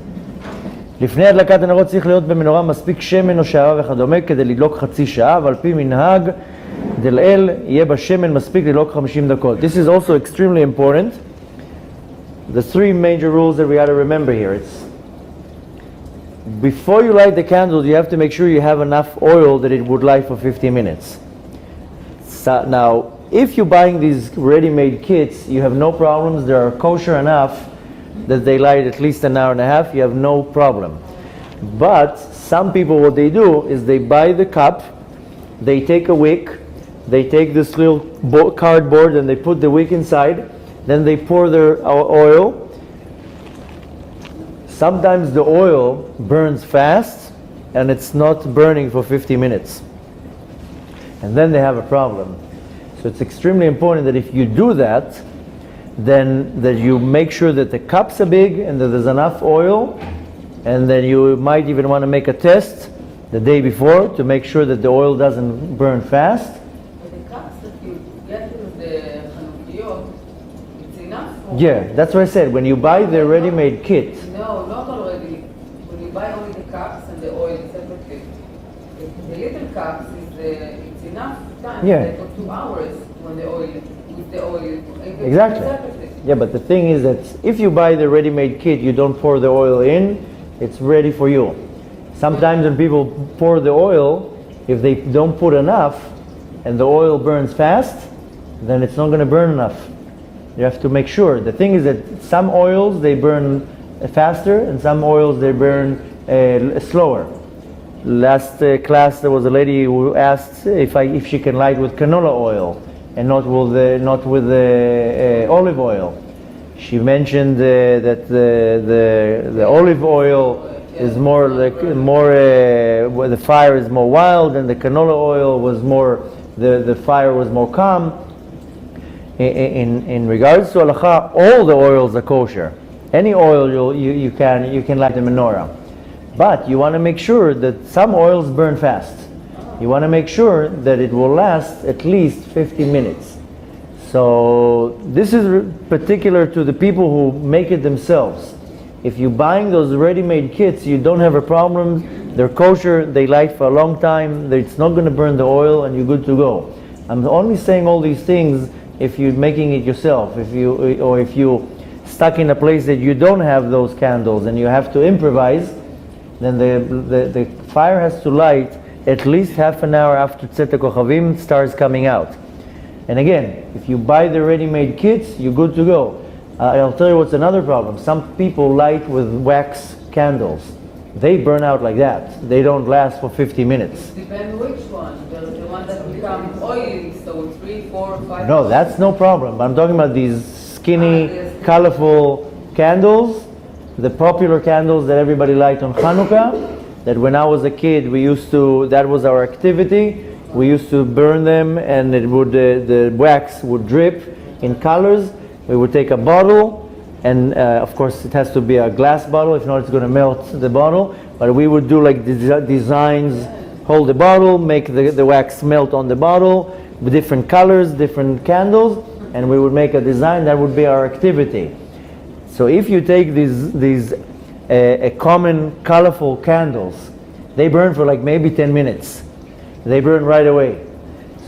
לפני הדלקת הנרות צריך להיות במנורה מספיק שמן או שערה וכדומה כדי לדלוק חצי שעה, ועל פי מנהג דלאל יהיה בשמן מספיק לדלוק 50 דקות. This is also extremely important. The 3 major rules that we got to remember here. It's before you light the candles, you have to make sure you have enough oil that it would light for 50 minutes. So now, if you're buying these ready-made kits, you have no problems. They are kosher enough that they light at least an hour and a half. You have no problem. But some people, what they do is they buy the cup, they take a wick, they take this little cardboard and they put the wick inside, then they pour their oil. Sometimes the oil burns fast and it's not burning for 50 minutes. And then they have a problem. So it's extremely important that if you do that, then that you make sure that the cups are big and that there's enough oil and then you might even want to make a test the day before to make sure that the oil doesn't burn fast. But the cups that you get with the Hanukkah, it's enough for... Yeah, that's what I said. When you buy the ready-made kit, No, not already. When you buy only the cups and the oil separately, the little cups it's enough time. Yeah. Like for 2 hours when the oil, with the oil. Exactly. Separately. Yeah, but the thing is that if you buy the ready-made kit, you don't pour the oil in, it's ready for you. Sometimes when people pour the oil, if they don't put enough and the oil burns fast, then it's not going to burn enough. You have to make sure. The thing is that some oils, they burn faster, and some oils, they burn slower. Last class, there was a lady who asked if she can light with canola oil and not with olive oil. She mentioned that the olive oil is more where the fire is more wild, and the canola oil was more the fire was more calm. In regards to halacha, all the oils are kosher. Any oil you can light a menorah, but you want to make sure that some oils burn fast. You want to make sure that it will last at least 50 minutes. So this is particular to the people who make it themselves. If you're buying those ready-made kits, you don't have a problem. They're kosher, they light for a long time, it's not going to burn the oil, and you're good to go. I'm only saying all these things if you're making it yourself, if you stuck in a place that you don't have those candles and you have to improvise, then the fire has to light at least half an hour after Tzet HaKochavim starts coming out. And again, if you buy the ready-made kits, you're good to go. I'll tell you what's another problem. Some people light with wax candles. They burn out like that. They don't last for 50 minutes. Depends which one. There's the one that becomes oily, so 3, 4, 5... No, that's no problem. I'm talking about these skinny, colorful candles, the popular candles that everybody liked on Hanukkah, that when I was a kid, that was our activity. We used to burn them, and the wax would drip in colors. We would take a bottle, and of course it has to be a glass bottle, if not it's going to melt the bottle. But we would do like designs, hold the bottle, make the wax melt on the bottle, with different colors, different candles, and we would make a design. That would be our activity. So if you take these common colorful candles, they burn for like maybe 10 minutes. They burn right away.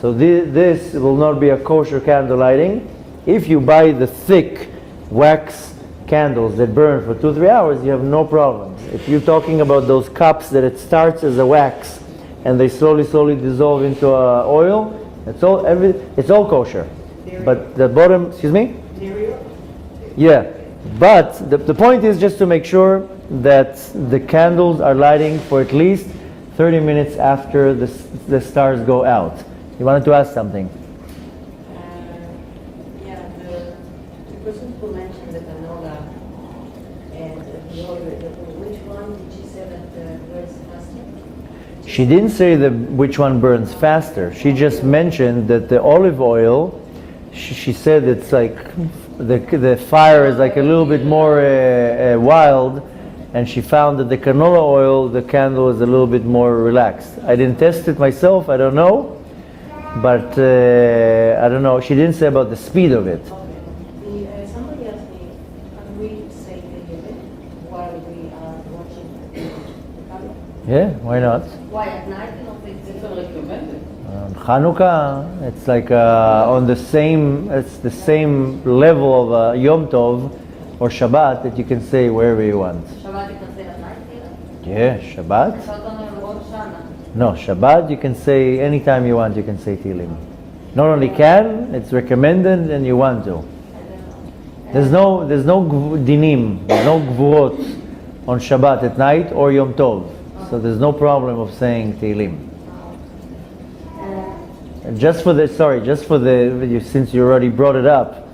So this will not be a kosher candle lighting. If you buy the thick wax candles that burn for 2-3 hours, you have no problems. If you're talking about those cups that it starts as a wax and they slowly dissolve into oil, it's all kosher. But the bottom, excuse me? Yeah. But the point is just to make sure that the candles are lighting for at least 30 minutes after the stars go out. You wanted to ask something? The person who mentioned the canola and the oil, which one did she say that burns faster? She didn't say which one burns faster. She just mentioned that the olive oil, she said it's like the fire is like a little bit more wild, and she found that the canola oil, the candle is a little bit more relaxed. I didn't test it myself, I don't know, but I don't know. She didn't say about the speed of it. Somebody asked me, can we say Tehillim while we are watching the Kabbalah? Yeah, why not? Why at night you don't think It's recommended. Hanukkah, it's like on the same level of Yom Tov or Shabbat that you can say wherever you want. Shabbat you can say at night? Yeah, Shabbat. I thought on Rosh Hashanah. No, Shabbat you can say anytime you want. You can say Tehillim. Not only can, it's recommended, and you want to. There's no dinim, there's no gvurot on Shabbat at night or Yom Tov. So there's no problem of saying Tehillim. Since you already brought it up,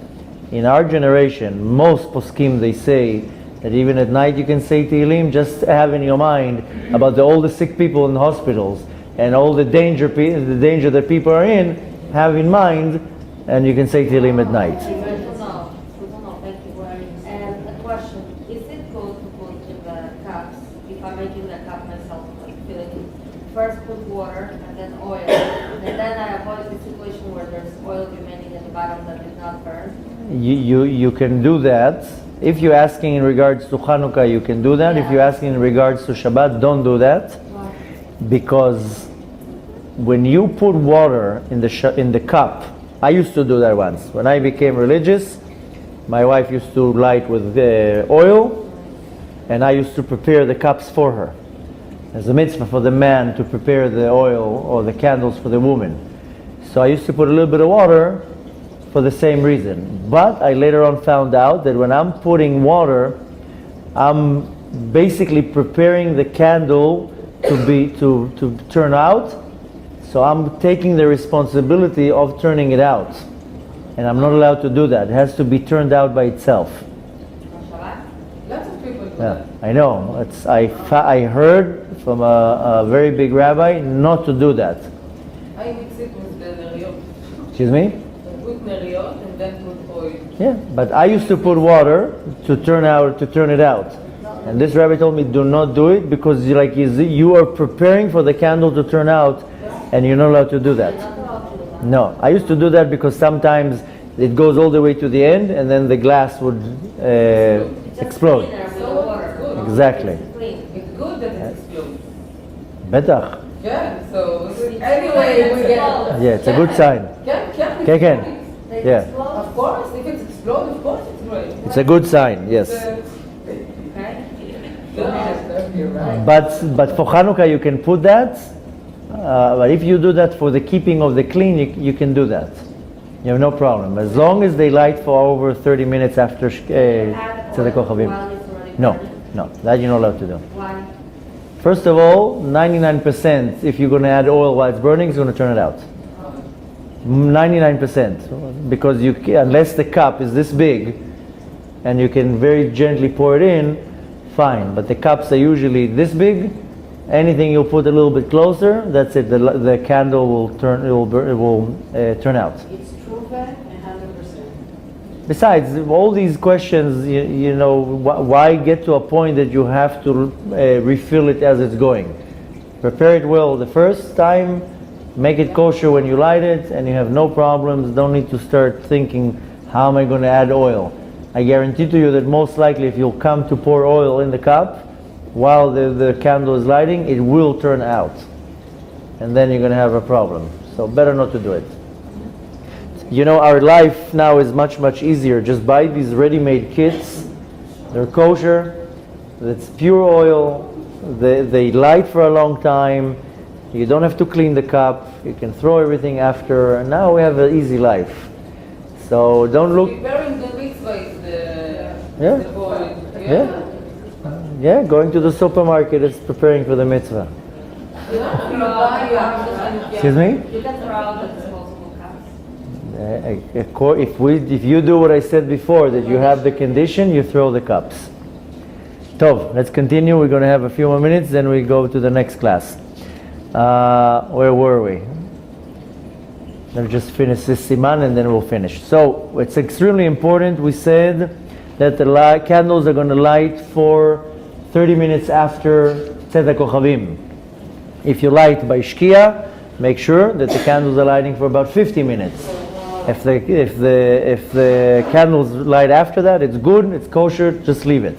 in our generation, most poskim, they say that even at night you can say Tehillim. Just have in your mind about all the sick people in the hospitals and all the danger that people are in, have in mind, and you can say Tehillim at night. Good to know. Thank you. And a question, is it good to put in the cups oil remaining at the bottom that is not burned? You can do that. If you're asking in regards to Hanukkah, you can do that. Yeah. If you're asking in regards to Shabbat, don't do that. Why? Because when you put water in the cup, I used to do that once. When I became religious, my wife used to light with oil, and I used to prepare the cups for her. There's a mitzvah for the man to prepare the oil or the candles for the woman. So I used to put a little bit of water for the same reason. But I later on found out that when I'm putting water, I'm basically preparing the candle to turn out. So I'm taking the responsibility of turning it out. And I'm not allowed to do that. It has to be turned out by itself. On Shabbat? Lots of people do Yeah, that. I know. I heard from a very big rabbi not to do that. I mix it with the neriot. Excuse me? Put neriot and then put oil. Yeah, but I used to put water to turn it out. And this rabbi told me, do not do it because you are preparing for the candle to turn out, and you're not allowed to do that. No, I used to do that because sometimes it goes all the way to the end, and then the glass would explode. Cleaner with the So water. it's good. Exactly. It's clean. It's good that it explodes. Betach. Yeah, so anyway, we get... Yeah, it's a good sign. Can Okay, can. They Yeah. explode? Of course, if it explodes, of course it's great. It's a good sign, yes. Okay. You're right. But for Hanukkah you can put that. But if you do that for the keeping of the clean, you can do that. You have no problem. As long as they light for over 30 minutes after Add Tzedek oil Kochavim. while it's already No, burning? no, that you're not allowed to do. Why? First of all, 99% if you're going to add oil while it's burning, it's going to turn it out. 99%. Because unless the cup is this big and you can very gently pour it in, fine. But the cups are usually this big. Anything you'll put a little bit closer, that's it. The candle will turn. It will turn out. It's true that 100%. Besides, all these questions, you know, why get to a point that you have to refill it as it's going? Prepare it well the first time, make it kosher when you light it, and you have no problems. Don't need to start thinking, how am I going to add oil? I guarantee to you that most likely if you'll come to pour oil in the cup, while the candle is lighting, it will turn out. And then you're going to have a problem. So better not to do it. You know, our life now is much, much easier. Just buy these ready-made kits. They're kosher. It's pure oil. They light for a long time. You don't have to clean the cup. You can throw everything after. And now we have an easy life. So don't look... Preparing the mitzvah is Yeah. the point. Yeah. Yeah, going to the supermarket is preparing for the mitzvah. You buy your Excuse me? You can throw out the disposable cups. If you do what I said before, that you have the condition, you throw the cups. Tov, let's continue. We're going to have a few more minutes, then we go to the next class. Where were we? Let's just finish this siman and then we'll finish. So, it's extremely important. We said that the candles are going to light for 30 minutes after Tzedek Kochavim. If you light by Shkia, make sure that the candles are lighting for about 50 minutes. If the candles light after that, it's good, it's kosher, just leave it.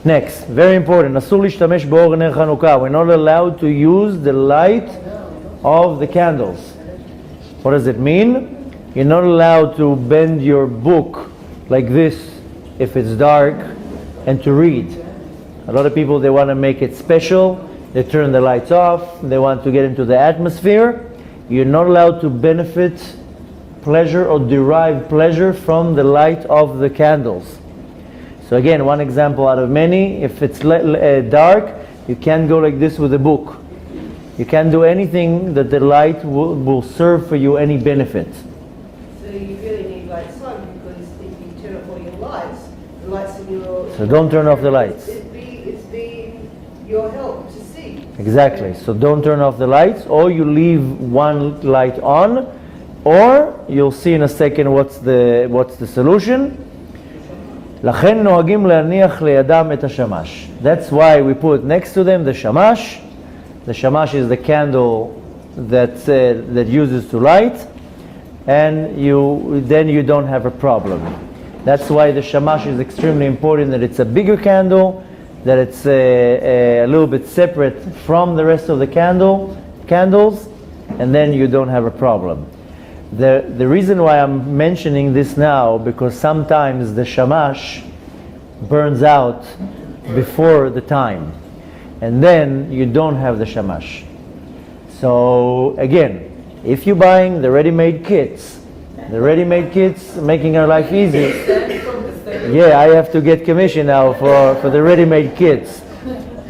Next, very important, Asur l'shtamesh b'or ner Chanukah. We're not allowed to use the light of the candles. What does it mean? You're not allowed to bend your book like this if it's dark and to read. A lot of people, they want to make it special. They turn the lights off. They want to get into the atmosphere. You're not allowed to benefit pleasure or derive pleasure from the light of the candles. So again, one example out of many. If it's dark, you can't go like this with a book. You can't do anything that the light will serve for you any benefit. So you really need lights on, because if you turn off all your lights, the lights in your... So don't turn off the lights. It's being your help to see. Exactly. So don't turn off the lights, or you leave one light on, or you'll see in a second what's the solution. לכן נוהגים להניח לידם את השמש. That's why we put next to them the shamash. The shamash is the candle that uses to light. and then you don't have a problem. That's why the shamash is extremely important, that it's a bigger candle, that it's a little bit separate from the rest of the candles, and then you don't have a problem. The reason why I'm mentioning this now, because sometimes the shamash burns out before the time, and then you don't have the shamash. So again, if you're buying the ready-made kits making our life easy. Yeah, I have to get commission now for the ready-made kits.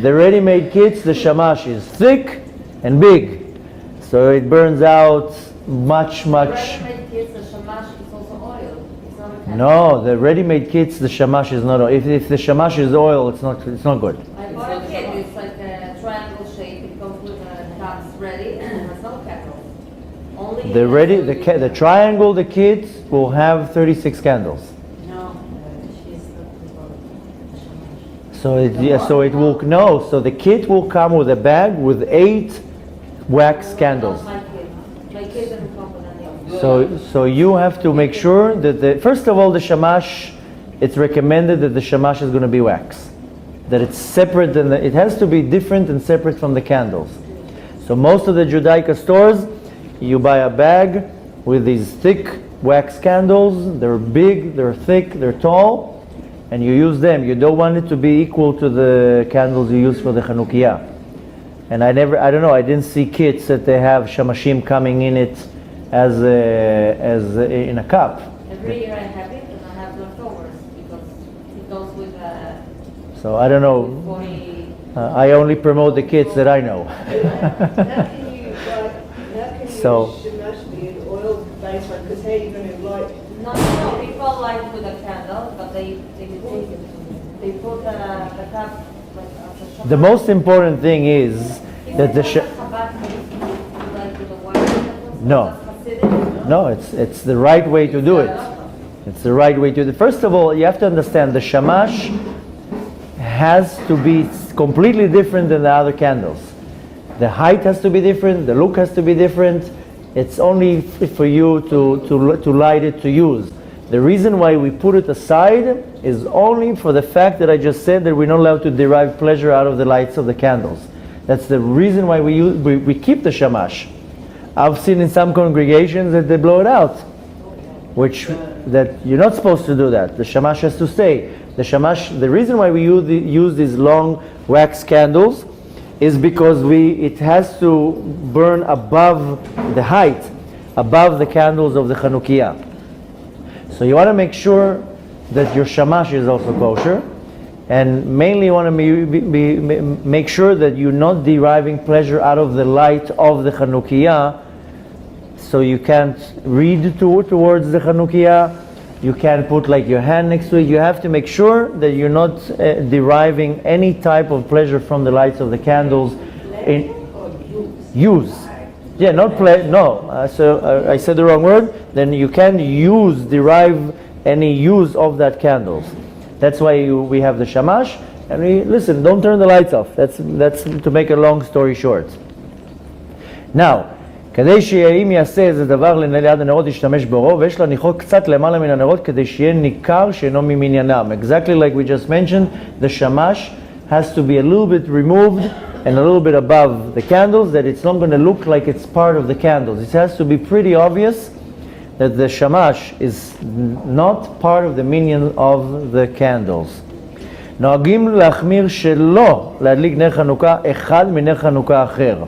The ready-made kits, the shamash is thick and big, so it burns out much. Ready-made kits, the shamash is also oil. It's not a candle. No, the ready-made kits, the shamash is not oil. If the shamash is oil, it's not good. I bought a kit. It's like a triangle shape. It comes with cups ready and it has no candles. Only The triangle, the kit will have 36 candles. No, she's not. So the kit will come with a bag with 8 wax candles. Not my kid doesn't come with any of them. So you have to make sure that first of all, the shamash, it's recommended that the shamash is going to be wax, that it's separate, it has to be different and separate from the candles. So most of the Judaica stores, you buy a bag with these thick wax candles. They're big, they're thick, they're tall, and you use them. You don't want it to be equal to the candles you use for the Hanukkah. And I didn't see kits that they have shamashim coming in it as in a cup. Every year I have it and I have leftovers because it goes with So I don't know. 40. I only promote the kits that I know. So shamash be an oil-based one? Because how are you going to light? No, people light with a candle, but they put the cup like as a the most important thing is that the no, it's the right way to do it. It's the right way to do it. First of all, you have to understand the shamash has to be completely different than the other candles. The height has to be different, the look has to be different. It's only for you to light it, to use. The reason why we put it aside is only for the fact that I just said that we're not allowed to derive pleasure out of the lights of the candles. That's the reason why we keep the shamash. I've seen in some congregations that they blow it out, that you're not supposed to do that. The shamash has to stay. The reason why we use these long wax candles is because it has to burn above the height, above the candles of the Chanukiah. So you want to make sure that your shamash is also kosher, and mainly you want to make sure that you're not deriving pleasure out of the light of the Chanukiah, so you can't read towards the Chanukiah, you can't put like your hand next to it. You have to make sure that you're not deriving any type of pleasure from the lights of the candles. Use. Yeah, not play. No, so I said the wrong word. Then you can't derive any use of that candles. That's why we have the shamash. And listen, don't turn the lights off. That's to make a long story short. Now, כדי שאם יעשה איזה דבר ליד הנרות ישתמש באורו, ויש להניחו קצת למעלה מן הנרות כדי שיהיה ניכר שאינו ממניינם. Exactly like we just mentioned, the shamash has to be a little bit removed and a little bit above the candles, that it's not going to look like it's part of the candles. It has to be pretty obvious that the shamash is not part of the minion of the candles. נוהגים להחמיר שלא להדליק נר חנוכה אחד מנר חנוכה אחר.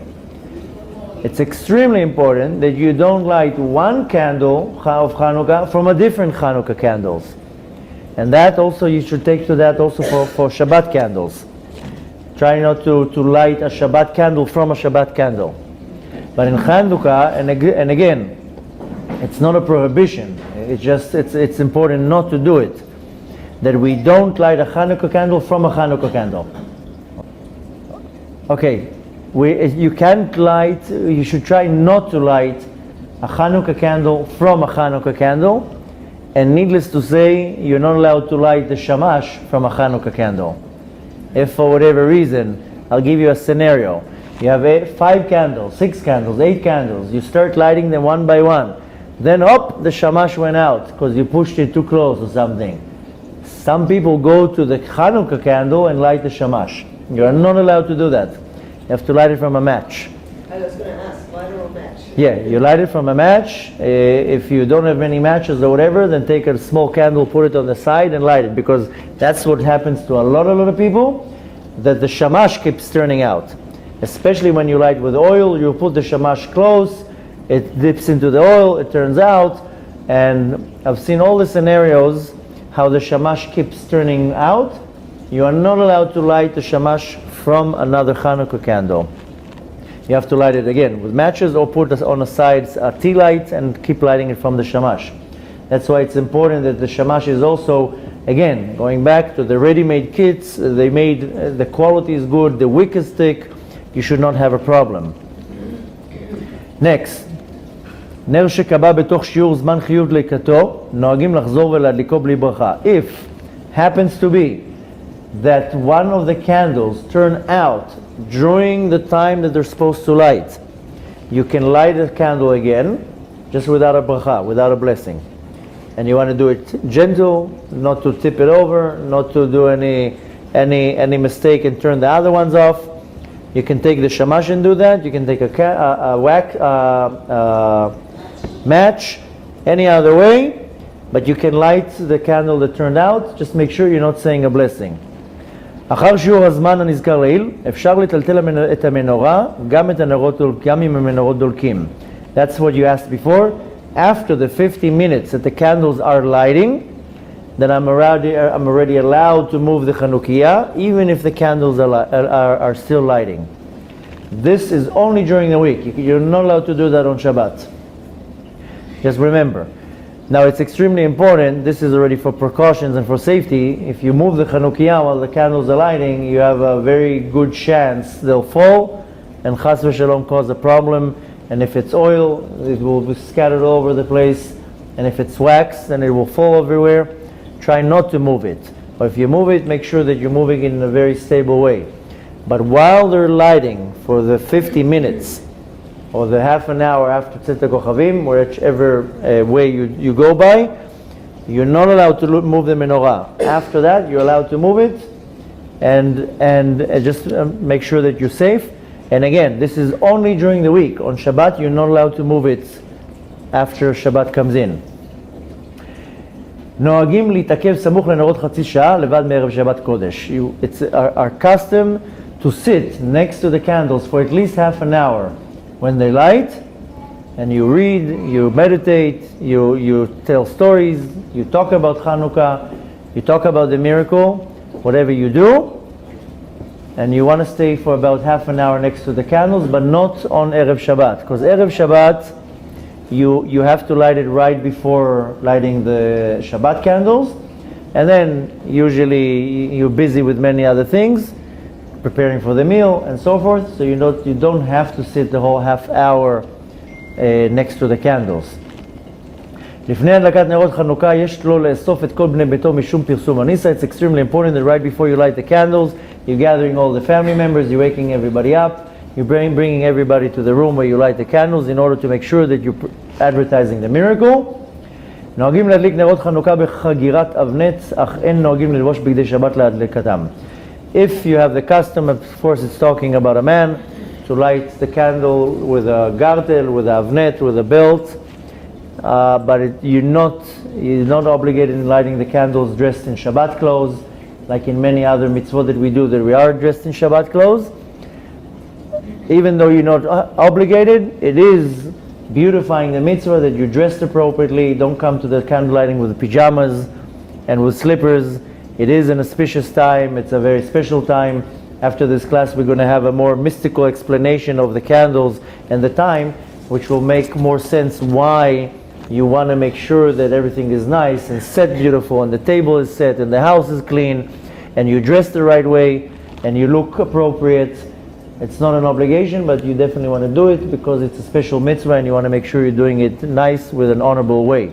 It's extremely important that you don't light one candle of Hanukkah from a different Hanukkah candles. And that also, you should take to that also for Shabbat candles. Try not to light a Shabbat candle from a Shabbat candle. But in Hanukkah, and again, it's not a prohibition. It's important not to do it. That we don't light a Hanukkah candle from a Hanukkah candle. Okay. You can't light, you should try not to light a Hanukkah candle from a Hanukkah candle, and needless to say, you're not allowed to light the shamash from a Hanukkah candle. If for whatever reason, I'll give you a scenario. You have 5 candles, 6 candles, 8 candles, you start lighting them one by one. Then the shamash went out because you pushed it too close or something. Some people go to the Hanukkah candle and light the shamash. You are not allowed to do that. You have to light it from a match. I was going to ask, light or a match? Yeah, you light it from a match. If you don't have many matches or whatever, then take a small candle, put it on the side and light it, because that's what happens to a lot of people, that the shamash keeps turning out. Especially when you light with oil, you put the shamash close, it dips into the oil, it turns out, and I've seen all the scenarios how the shamash keeps turning out. You are not allowed to light the shamash from another Hanukkah candle. You have to light it again with matches, or put on the sides a tea light and keep lighting it from the shamash. That's why it's important that the shamash is also, again, going back to the ready-made kits, they made, the quality is good, the wick is thick, you should not have a problem. Next, נר שקבע בתוך שיעור זמן חיוב דליקתו, נוהגים לחזור ולהדליקו בלי ברכה. If happens to be that one of the candles turn out during the time that they're supposed to light, you can light the candle again, just without a bracha, without a blessing. And you want to do it gentle, not to tip it over, not to do any mistake and turn the other ones off. You can take the shamash and do that. You can take a match, any other way, but you can light the candle that turned out. Just make sure you're not saying a blessing. אחר שיעור הזמן הנזכר לעיל, אפשר לטלטל את המנורה, גם אם המנורות דולקים. That's what you asked before. After the 50 minutes that the candles are lighting, then I'm already allowed to move the Chanukiah, even if the candles are still lighting. This is only during the week. You're not allowed to do that on Shabbat. Just remember. Now it's extremely important, this is already for precautions and for safety. If you move the Chanukiah while the candles are lighting, you have a very good chance they'll fall and chas v'shalom cause a problem. And if it's oil, it will be scattered all over the place. And if it's wax, then it will fall everywhere. Try not to move it. Or if you move it, make sure that you're moving it in a very stable way. But while they're lighting for the 50 minutes, or the half an hour after Tzet HaKochavim, whichever way you go by, you're not allowed to move the menorah. After that, you're allowed to move it, and just make sure that you're safe. And again, this is only during the week. On Shabbat, you're not allowed to move it after Shabbat comes in. נוהגים להתעכב סמוך לנרות חצי שעה לבד מערב שבת קודש. It's our custom to sit next to the candles for at least half an hour when they light, and you read, you meditate, you tell stories, you talk about Hanukkah, you talk about the miracle, whatever you do, and you want to stay for about half an hour next to the candles, but not on Erev Shabbat, because Erev Shabbat, you have to light it right before lighting the Shabbat candles, and then usually you're busy with many other things, preparing for the meal and so forth, so you don't have to sit the whole half hour next to the candles. לפני הדלקת נרות חנוכה יש לו לאסוף את כל בני ביתו משום פרסום הניסה. It's extremely important that right before you light the candles, you're gathering all the family members, you're waking everybody up, you're bringing everybody to the room where you light the candles in order to make sure that you're advertising the miracle. נוהגים להדליק נרות חנוכה בחגירת אבנץ, אך אין נוהגים ללבוש בגדי שבת להדלקתם. If you have the custom, of course it's talking about a man, to light the candle with a gartel, with a avnet, with a belt, but you're not obligated in lighting the candles dressed in Shabbat clothes, like in many other mitzvot that we do, that we are dressed in Shabbat clothes. Even though you're not obligated, it is beautifying the mitzvah that you're dressed appropriately. Don't come to the candle lighting with pajamas and with slippers. It is an auspicious time. It's a very special time. After this class, we're going to have a more mystical explanation of the candles and the time, which will make more sense why you want to make sure that everything is nice and set beautiful, and the table is set, and the house is clean, and you dress the right way, and you look appropriate. It's not an obligation, but you definitely want to do it because it's a special mitzvah, and you want to make sure you're doing it nice with an honorable way.